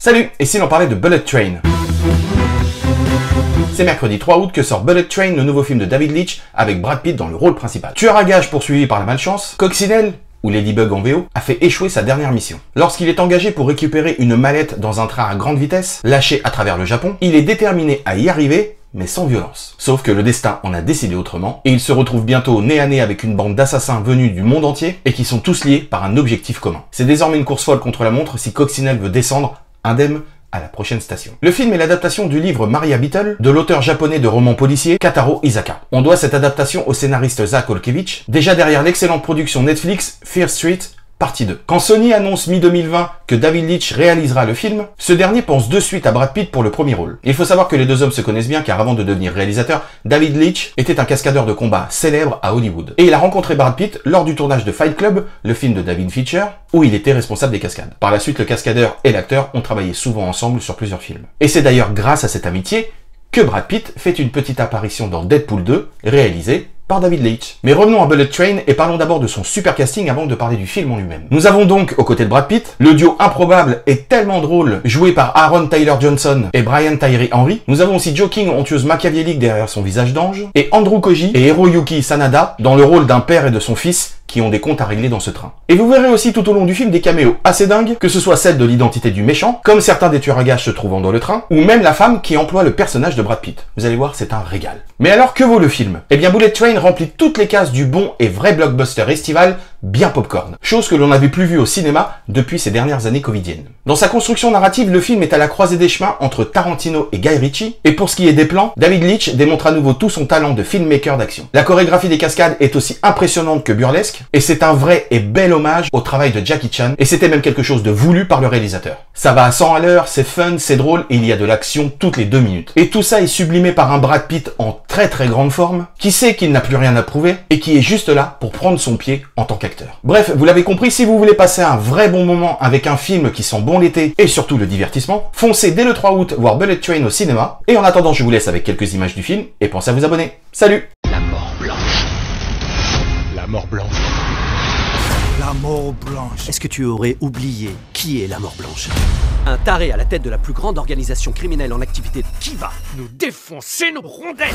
Salut, et si l'on parlait de Bullet Train? C'est mercredi 3 août que sort Bullet Train, le nouveau film de David Leitch, avec Brad Pitt dans le rôle principal. Tueur à gages poursuivi par la malchance, Coccinelle, ou Ladybug en VO, a fait échouer sa dernière mission. Lorsqu'il est engagé pour récupérer une mallette dans un train à grande vitesse, lâché à travers le Japon, il est déterminé à y arriver, mais sans violence. Sauf que le destin en a décidé autrement, et il se retrouve bientôt nez à nez avec une bande d'assassins venus du monde entier, et qui sont tous liés par un objectif commun. C'est désormais une course folle contre la montre si Coccinelle veut descendre indemne à la prochaine station. Le film est l'adaptation du livre Maria Beetle de l'auteur japonais de romans policiers Kataro Isaka. On doit cette adaptation au scénariste Zach Olkiewicz, déjà derrière l'excellente production Netflix Fear Street Partie 2. Quand Sony annonce mi-2020 que David Leitch réalisera le film, ce dernier pense de suite à Brad Pitt pour le premier rôle. Il faut savoir que les deux hommes se connaissent bien car avant de devenir réalisateur, David Leitch était un cascadeur de combat célèbre à Hollywood. Et il a rencontré Brad Pitt lors du tournage de Fight Club, le film de David Fincher, où il était responsable des cascades. Par la suite, le cascadeur et l'acteur ont travaillé souvent ensemble sur plusieurs films. Et c'est d'ailleurs grâce à cette amitié que Brad Pitt fait une petite apparition dans Deadpool 2, réalisé par David Leitch. Mais revenons à Bullet Train et parlons d'abord de son super casting avant de parler du film en lui-même. Nous avons donc, aux côtés de Brad Pitt, le duo improbable et tellement drôle joué par Aaron Taylor Johnson et Brian Tyree Henry. Nous avons aussi Joe King, honteuse machiavélique derrière son visage d'ange, et Andrew Koji et Hiroyuki Sanada dans le rôle d'un père et de son fils qui ont des comptes à régler dans ce train. Et vous verrez aussi tout au long du film des caméos assez dingues, que ce soit celle de l'identité du méchant, comme certains des tueurs à gages se trouvant dans le train, ou même la femme qui emploie le personnage de Brad Pitt. Vous allez voir, c'est un régal. Mais alors, que vaut le film? Eh bien, Bullet Train remplit toutes les cases du bon et vrai blockbuster estival, bien popcorn. Chose que l'on n'avait plus vue au cinéma depuis ces dernières années covidiennes. Dans sa construction narrative, le film est à la croisée des chemins entre Tarantino et Guy Ritchie, et pour ce qui est des plans, David Leitch démontre à nouveau tout son talent de filmmaker d'action. La chorégraphie des cascades est aussi impressionnante que burlesque, et c'est un vrai et bel hommage au travail de Jackie Chan, et c'était même quelque chose de voulu par le réalisateur. Ça va à 100 à l'heure, c'est fun, c'est drôle, et il y a de l'action toutes les 2 minutes. Et tout ça est sublimé par un Brad Pitt en très grande forme, qui sait qu'il n'a plus rien à prouver, et qui est juste là pour prendre son pied en tant qu'acteur. Bref, vous l'avez compris, si vous voulez passer un vrai bon moment avec un film qui sent bon l'été, et surtout le divertissement, foncez dès le 3 août voir Bullet Train au cinéma, et en attendant je vous laisse avec quelques images du film, et pensez à vous abonner. Salut! La mort blanche. La mort blanche. La mort blanche. Est-ce que tu aurais oublié qui est la mort blanche? Un taré à la tête de la plus grande organisation criminelle en activité Qui va nous défoncer nos rondelles?